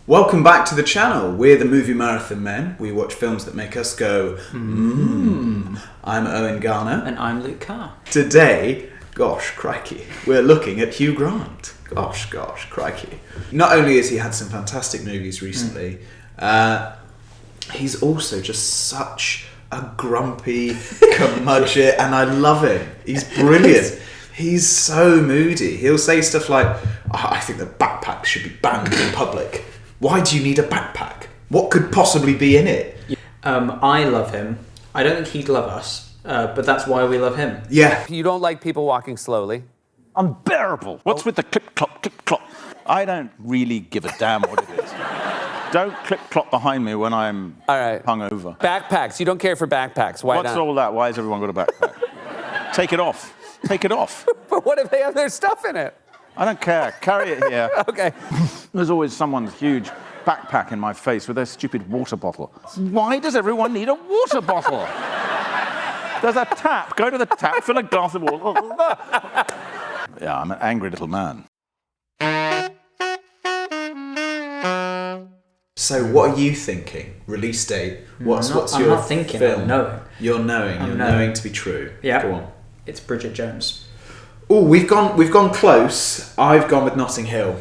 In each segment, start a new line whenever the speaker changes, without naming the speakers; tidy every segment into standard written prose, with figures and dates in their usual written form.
Welcome back to the channel. We're the Movie Marathon Men. We watch films that make us go, mmm. I'm Owen Garner.
And I'm Luke Carr.
Today, gosh, crikey, we're looking at Hugh Grant. Gosh, crikey. Not only has he had some fantastic movies recently, he's also just such a grumpy curmudgeon, and I love him. He's brilliant. He's so moody. He'll say stuff like, I think that backpacks should be banned in public. Why do you need a backpack? What could possibly be in it?
I love him. I don't think he'd love us, but that's why we love him.
Yeah.
You don't like people walking slowly?
Unbearable. What's with the clip-clop, clip-clop? I don't really give a damn what it is. Don't clip-clop behind me when I'm hungover.
Backpacks. You don't care for backpacks. Why
What's
not?
all that? Why has everyone got a backpack? Take it off. Take it off.
But what if they have their stuff in it?
I don't care. Carry it here.
Okay.
There's always someone's huge backpack in my face with their stupid water bottle. Why does everyone need a water bottle? There's a tap. Go to the tap, fill a glass of water. Yeah, I'm an angry little man.
So what are you thinking? Release date?
I'm
your
not thinking,
film?
I'm knowing.
You're knowing. You're knowing to be true.
Yeah.
Go on.
It's Bridget Jones.
Oh, we've gone close. I've gone with Notting Hill.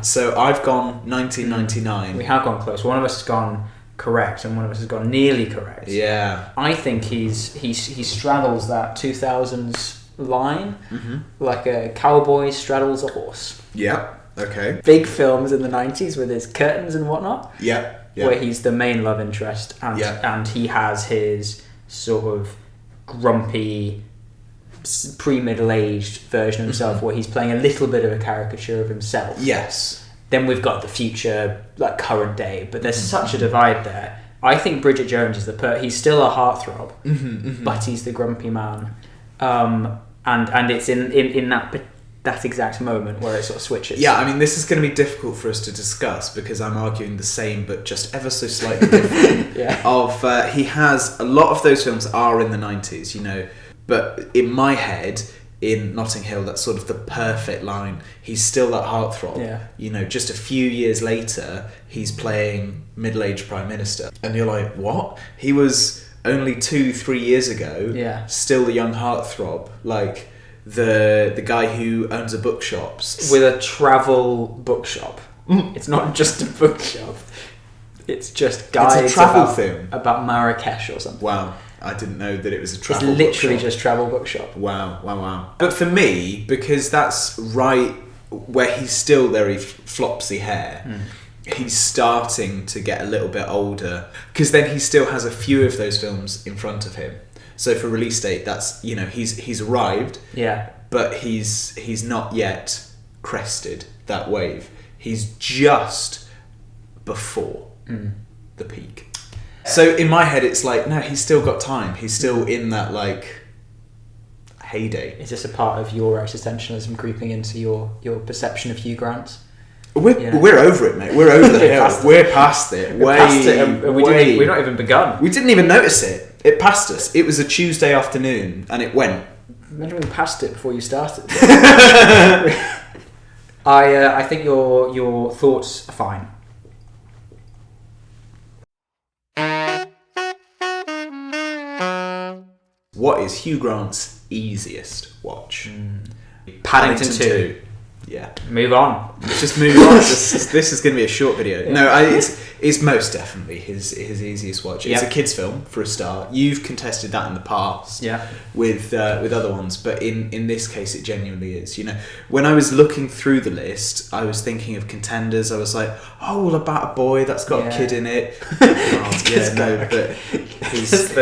So I've gone 1999.
We have gone close. One of us has gone correct, and one of us has gone nearly correct.
Yeah.
I think he straddles that 2000s line like a cowboy straddles a horse.
Yeah. Okay.
Big films in the 90s with his curtains and whatnot.
Yeah.
Where he's the main love interest, and he has his sort of grumpy pre-middle-aged version of himself where he's playing a little bit of a caricature of himself.
Yes.
Then we've got the future, like current day, but there's such a divide there. I think Bridget Jones is he's still a heartthrob, but he's the grumpy man. And it's in that exact moment where it sort of switches.
Yeah, I mean, this is going to be difficult for us to discuss because I'm arguing the same, but just ever so slightly different. He has a lot of those films are in the 90s, you know, but in my head, in Notting Hill, that's sort of the perfect line. He's still that heartthrob.
Yeah.
You know, just a few years later, he's playing middle-aged Prime Minister. And you're like, what? He was only 2-3 years ago, still the young heartthrob. Like, the guy who owns a bookshop.
With a travel bookshop. It's not just a bookshop. It's just guides about Marrakesh or something.
Wow. I didn't know that it was a travel
bookshop. It's literally
bookshop.
just travel bookshop.
Wow. But for me, because that's right where he's still very flopsy hair, he's starting to get a little bit older. Because then he still has a few of those films in front of him. So for release date, that's, you know, he's arrived.
Yeah.
But he's not yet crested that wave. He's just before the peak. So in my head, it's like, no, he's still got time. He's still in that, like, heyday.
Is this a part of your existentialism creeping into your perception of Hugh Grant?
We're over it, mate. We're over the hill. We're past it.
We've not even begun.
We didn't even notice it. It passed us. It was a Tuesday afternoon, and it went.
Imagine we passed it before you started. I think your thoughts are fine.
What is Hugh Grant's easiest watch?
Paddington 2.
Yeah.
Move on.
Just move on. This is going to be a short video. No, it's most definitely his easiest watch. It's a kids' film for a start. You've contested that in the past.
Yeah.
With other ones, but in this case, it genuinely is. You know, when I was looking through the list, I was thinking of contenders. I was like, oh, well, About a Boy that's got a kid in it. But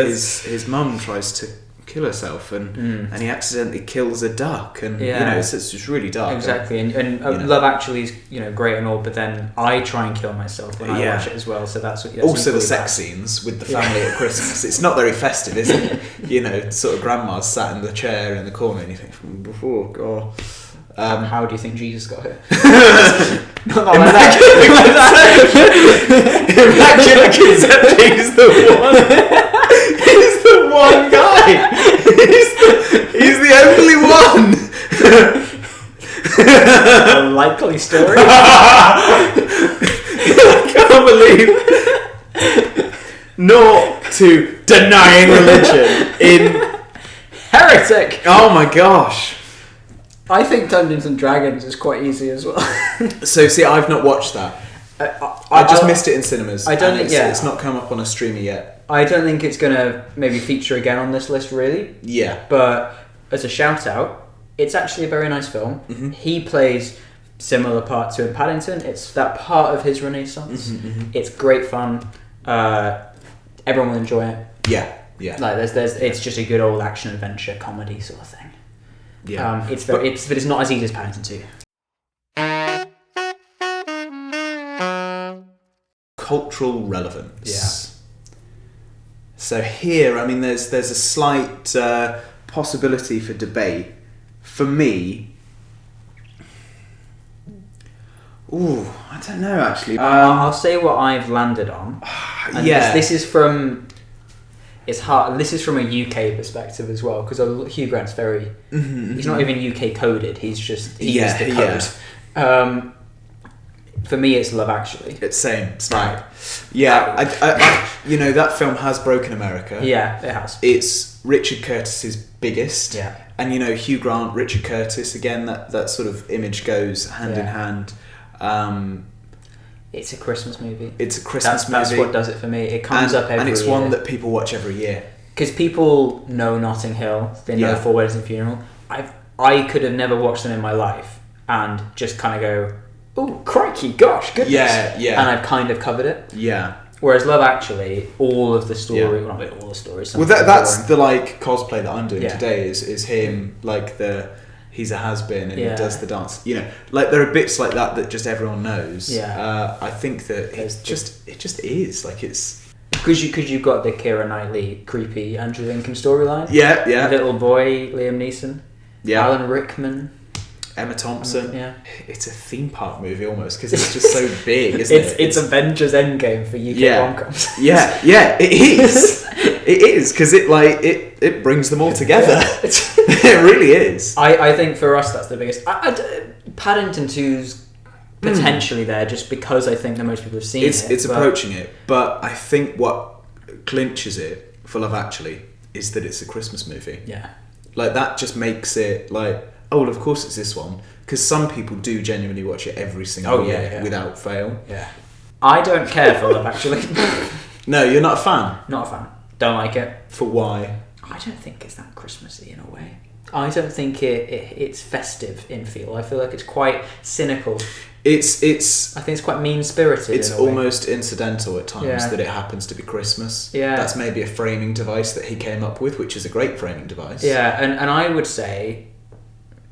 his mum tries to kill herself and he accidentally kills a duck and you know it's just really dark.
Exactly, and Love Actually is, you know, great and all, but then I try and kill myself when I watch it as well. So that's
also the sex scenes with the family at Christmas. It's not very festive, is it? You know, sort of grandma's sat in the chair in the corner and you think, oh god.
How do you think Jesus got here?
Immaculate Conception. He's the one. He's the one guy. He's the only one.
A likely story.
mean, not to denying religion in
Heretic!
Oh my gosh.
I think Dungeons and Dragons is quite easy as well.
So see, I've not watched that. I just missed it in cinemas.
I don't think
it's not come up on a streamer yet.
I don't think it's going to maybe feature again on this list, really.
Yeah.
But as a shout out, it's actually a very nice film.
Mm-hmm.
He plays similar part to in Paddington. It's that part of his renaissance. It's great fun. Everyone will enjoy it.
Yeah. Yeah.
Like it's just a good old action adventure comedy sort of thing.
Yeah.
But it's not as easy as Paddington 2.
Cultural relevance.
Yeah.
So here, I mean, there's a slight possibility for debate. For me, I don't know actually.
I'll say what I've landed on. And this is from. It's hard. This is from a UK perspective as well, because Hugh Grant's very. He's not even UK coded. He's just he is the code. For me, it's Love Actually.
It's same. Right. Yeah. I that film has broken America.
Yeah, it has.
It's Richard Curtis's biggest.
Yeah.
And Hugh Grant, Richard Curtis, again, that sort of image goes hand in hand.
It's a Christmas movie.
It's a Christmas movie.
That's what does it for me. It comes up every year.
And it's one that people watch every year.
Because people know Notting Hill, they know Four Weddings and a Funeral. I could have never watched them in my life and just kind of go, oh, crikey, gosh, goodness.
Yeah.
And I've kind of covered it.
Yeah.
Whereas Love Actually, all of the story, well, not all the stories.
Well, that's the cosplay that I'm doing today is him he's a has-been and he does the dance. There are bits like that just everyone knows.
Yeah.
I think that it just is it's
because you've got the Keira Knightley creepy Andrew Lincoln storyline.
Yeah.
Little boy Liam Neeson.
Yeah.
Alan Rickman.
Emma Thompson.
Yeah.
It's a theme park movie almost because it's just so big, isn't it?
It's Avengers Endgame for UK rom-coms.
Yeah, it is. It is because it brings them all together. It really is.
I think for us that's the biggest. Paddington 2's potentially there just because I think that most people have seen it.
It's approaching it, but I think what clinches it for Love Actually is that it's a Christmas movie.
Yeah.
That just makes it oh, well, of course it's this one. Because some people do genuinely watch it every single year without fail.
Yeah. I don't care for Love Actually.
No, you're not a fan?
Not a fan. Don't like it.
For why?
I don't think it's that Christmassy in a way. I don't think it's festive in feel. I feel like it's quite cynical. I think it's quite mean-spirited.
It's almost incidental at times that it happens to be Christmas.
Yeah.
That's maybe a framing device that he came up with, which is a great framing device.
Yeah, and I would say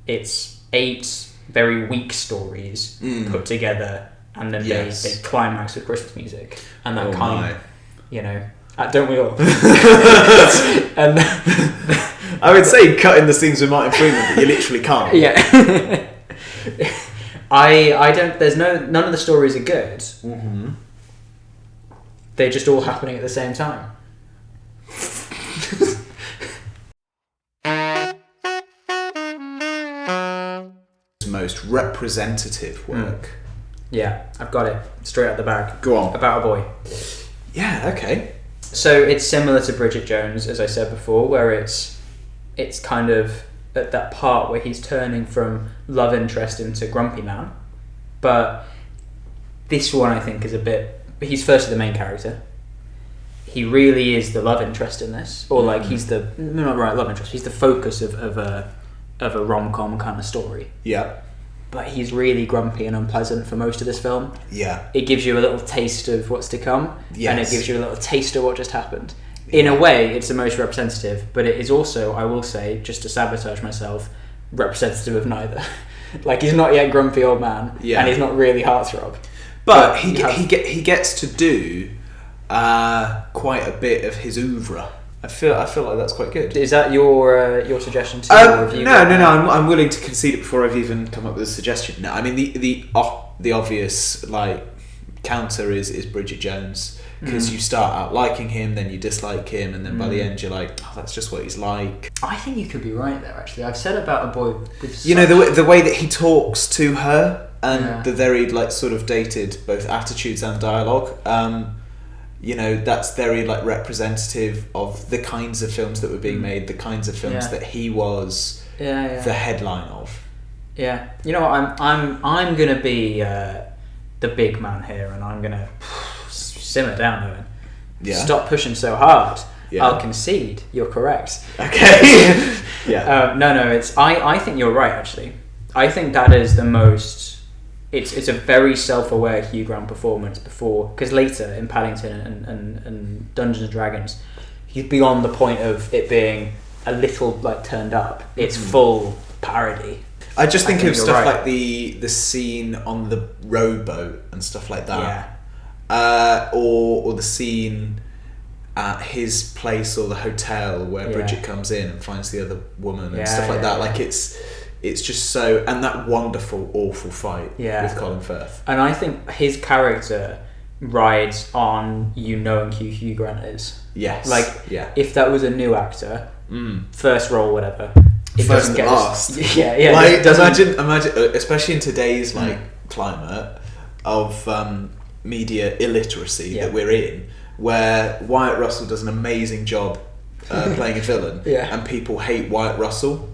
it's 8 very weak stories put together, and then they climax with Christmas music, and that don't we all? And
I would say cutting the scenes with Martin Freeman, but you literally can't.
Yeah. I don't. There's none of the stories are good. Mm-hmm. They're just all happening at the same time.
Most representative work.
Yeah, I've got it straight out the bag.
Go on.
About a Boy.
Yeah. Okay.
So it's similar to Bridget Jones, as I said before, where it's kind of at that part where he's turning from love interest into grumpy man. But this one I think is a bit. He's firstly the main character. He really is the love interest in this, or he's the not right love interest. He's the focus of a rom-com kind of story.
Yeah.
But he's really grumpy and unpleasant for most of this film.
Yeah.
It gives you a little taste of what's to come, and it gives you a little taste of what just happened. In a way, it's the most representative, but it is also, I will say, just to sabotage myself, representative of neither. He's not yet grumpy old man, and he's not really Heartthrob.
But he gets to do quite a bit of his oeuvre. I feel like that's quite good.
Is that your suggestion too?
No. I'm willing to concede it before I've even come up with a suggestion. No, I mean the obvious counter is Bridget Jones, because you start out liking him, then you dislike him, and then by the end you're like, oh, that's just what he's like.
I think you could be right there. Actually, I've said About a Boy.
The way that he talks to her and the very like sort of dated both attitudes and dialogue. You know, that's very like representative of the kinds of films that were being made, the kinds of films that he was the headline of.
Yeah, you know, I'm gonna be the big man here, and I'm gonna simmer down, Owen.
Yeah.
Stop pushing so hard.
Yeah.
I'll concede. You're correct.
Okay. Yeah.
No. I think you're right. Actually, I think that is the most. It's a very self-aware Hugh Grant performance because later in Paddington and Dungeons and Dragons, he's beyond the point of it being a little like turned up. It's full parody.
I just think of stuff
right.
like the scene on the rowboat and stuff like that.
Yeah.
Or the scene at his place or the hotel where Bridget comes in and finds the other woman and stuff like that. Like it's just so, and that wonderful, awful fight with Colin Firth.
And I think his character rides on you knowing who Hugh Grant is.
Yes.
Like, if that was a new actor, first role, whatever, it
First
doesn't
and
get
last.
Yeah.
Like, imagine, especially in today's like climate of media illiteracy that we're in, where Wyatt Russell does an amazing job playing a villain, and people hate Wyatt Russell.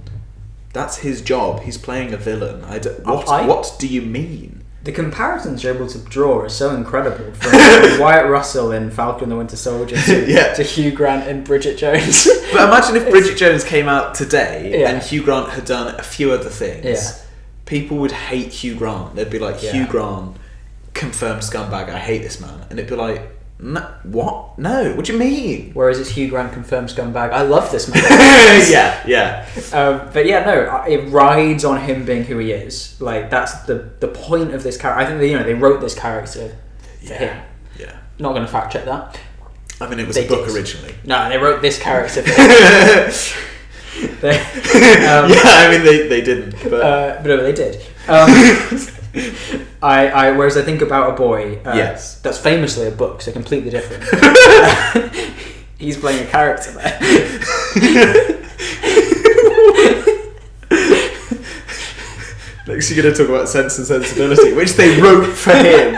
That's his job. He's playing a villain. What do you mean?
The comparisons you're able to draw are so incredible. From Wyatt Russell in Falcon and the Winter Soldier to Hugh Grant in Bridget Jones.
But imagine if Bridget Jones came out today and Hugh Grant had done a few other things.
Yeah.
People would hate Hugh Grant. They'd be like, Hugh Grant, confirmed scumbag. I hate this man. And it'd be like, no, what? No, what do you mean?
Whereas it's Hugh Grant, confirmed scumbag. I love this man.
Yeah.
But yeah, no, it rides on him being who he is. Like, that's the point of this character. I think they wrote this character for him.
Yeah.
Not going to fact check that.
I mean, it was a book originally.
No, they wrote this character for him.
I mean, they didn't. But
no, they did. Whereas I think about a boy, that's famously a book, so completely different. He's playing a character there.
Next, you're going to talk about Sense and Sensibility, which they wrote for him.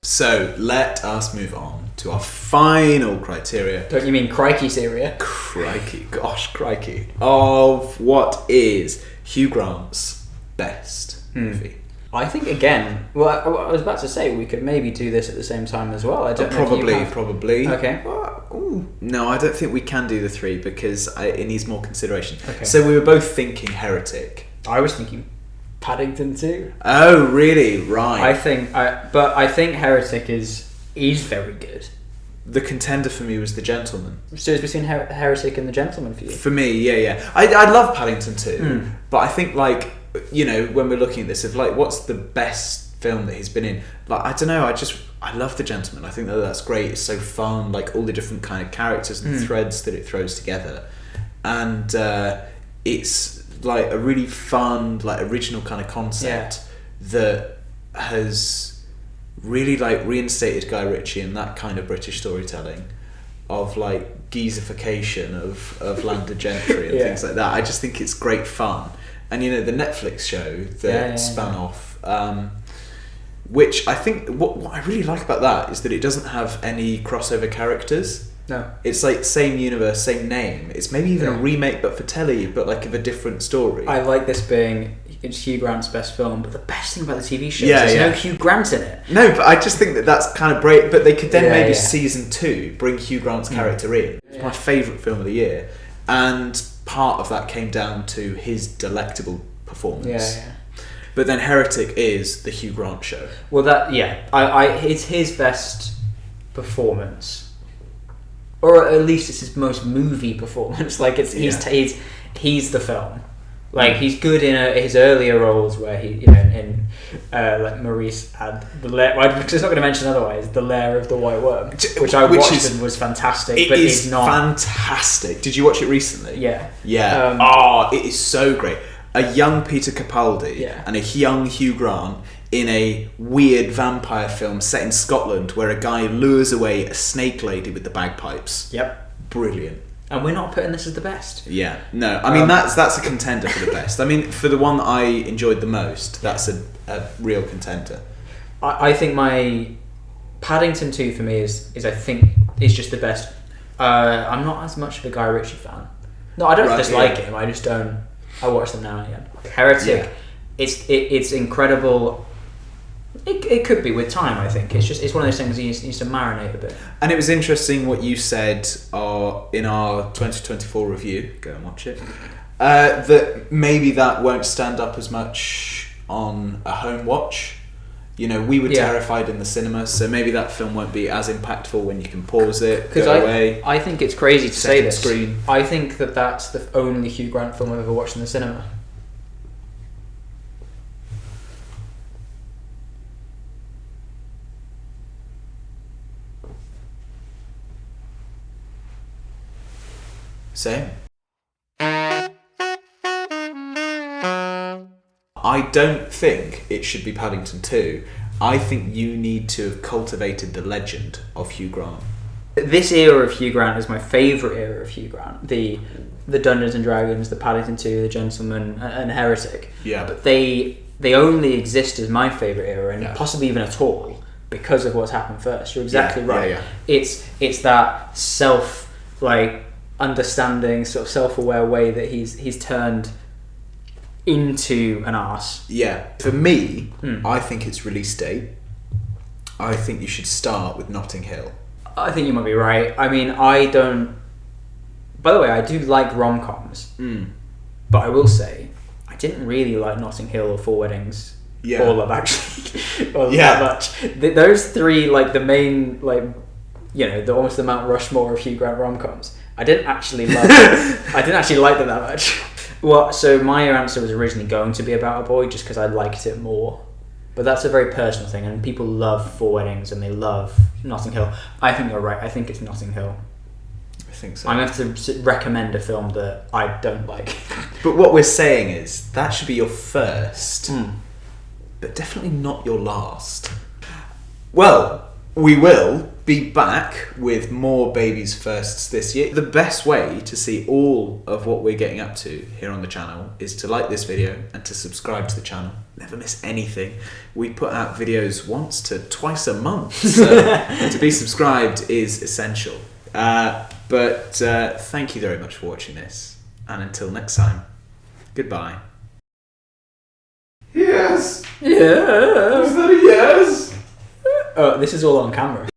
So let us move on to our final criteria.
Don't you mean crikey Syria?
Crikey, gosh, crikey. Of what is Hugh Grant's best movie?
I think, again, well, I was about to say we could maybe do this at the same time as well. I don't know if you have...
Probably.
Okay.
No, I don't think we can do the three because it needs more consideration.
Okay.
So we were both thinking Heretic.
I was thinking Paddington 2.
Oh, really? Right.
I think Heretic is very good.
The contender for me was The Gentleman.
So it's between Heretic and The Gentleman for you?
For me, yeah. I love Paddington 2, but I think, like, you know, when we're looking at this, of like, what's the best film that he's been in? Like, I don't know, I love The Gentleman. I think that's great. It's so fun, like all the different kind of characters and threads that it throws together. And it's like a really fun, like original kind of concept that has really like reinstated Guy Ritchie and that kind of British storytelling of like geezification of landed gentry and things like that. I just think it's great fun. And you know, the Netflix show that spun off, which I think what I really like about that is that it doesn't have any crossover characters.
No.
It's like same universe, same name. It's maybe even a remake but for telly, but like of a different story.
I like this being it's Hugh Grant's best film, but the best thing about the TV show is there's no Hugh Grant in it.
No, but I just think that's kind of great. But they could then maybe season 2 bring Hugh Grant's character in. It's my favourite film of the year. And part of that came down to his delectable performance. But then Heretic is the Hugh Grant show.
Well, it's his best performance. Or at least it's his most movie performance. Like he's the film. Like he's good in his earlier roles where he, you know, in like Maurice had the lair. I'm just not going to mention otherwise. The Lair of the White Worm, which I watched and was fantastic.
It
but
is
it's not
fantastic. Did you watch it recently?
Yeah.
It is so great. A young Peter Capaldi and a young Hugh Grant in a weird vampire film set in Scotland where a guy lures away a snake lady with the bagpipes.
Yep.
Brilliant.
And we're not putting this as the best.
Yeah, no. I mean, that's a contender for the best. I mean, for the one that I enjoyed the most, that's a real contender.
I think my Paddington 2 for me is I think is just the best. I'm not as much of a Guy Ritchie fan. No, I don't dislike him. I just don't. I watch them now and again. Heretic, it's incredible. It could be with time. I think it's one of those things you needs to marinate a bit.
And it was interesting what you said in our 2024 review. Go and watch it. That maybe that won't stand up as much on a home watch. You know, we were terrified in the cinema, so maybe that film won't be as impactful when you can pause it, go away.
I think it's crazy to say this.
Screen.
I think that's the only Hugh Grant film I've ever watched in the cinema.
Same. I don't think it should be Paddington 2. I think you need to have cultivated the legend of Hugh Grant.
This era of Hugh Grant is my favourite era of Hugh Grant. The Dungeons and Dragons, the Paddington 2, the Gentleman, and Heretic.
Yeah.
But they only exist as my favourite era, and possibly even at all, because of what's happened first. You're exactly right.
Yeah.
It's that understanding, sort of self-aware way that he's turned into an arse.
Yeah. For me, I think it's release date. I think you should start with Notting Hill.
I think you might be right. I mean, I don't... By the way, I do like rom-coms. But I will say, I didn't really like Notting Hill or Four Weddings. Or Love Actually. That much. Those three, the main, almost the Mount Rushmore of Hugh Grant rom-coms. I didn't actually like them that much. Well, so my answer was originally going to be About a Boy, just because I liked it more. But that's a very personal thing, and people love Four Weddings and they love Notting Hill. I think you're right. I think it's Notting Hill.
I think so.
I'm going to have to recommend a film that I don't like.
But what we're saying is that should be your first, but definitely not your last. Well, we will be back with more Babies Firsts this year. The best way to see all of what we're getting up to here on the channel is to like this video and to subscribe to the channel. Never miss anything. We put out videos once to twice a month, so to be subscribed is essential. But thank you very much for watching this, and until next time, goodbye. Yes!
Yeah!
Is that a yes?
Oh, this is all on camera.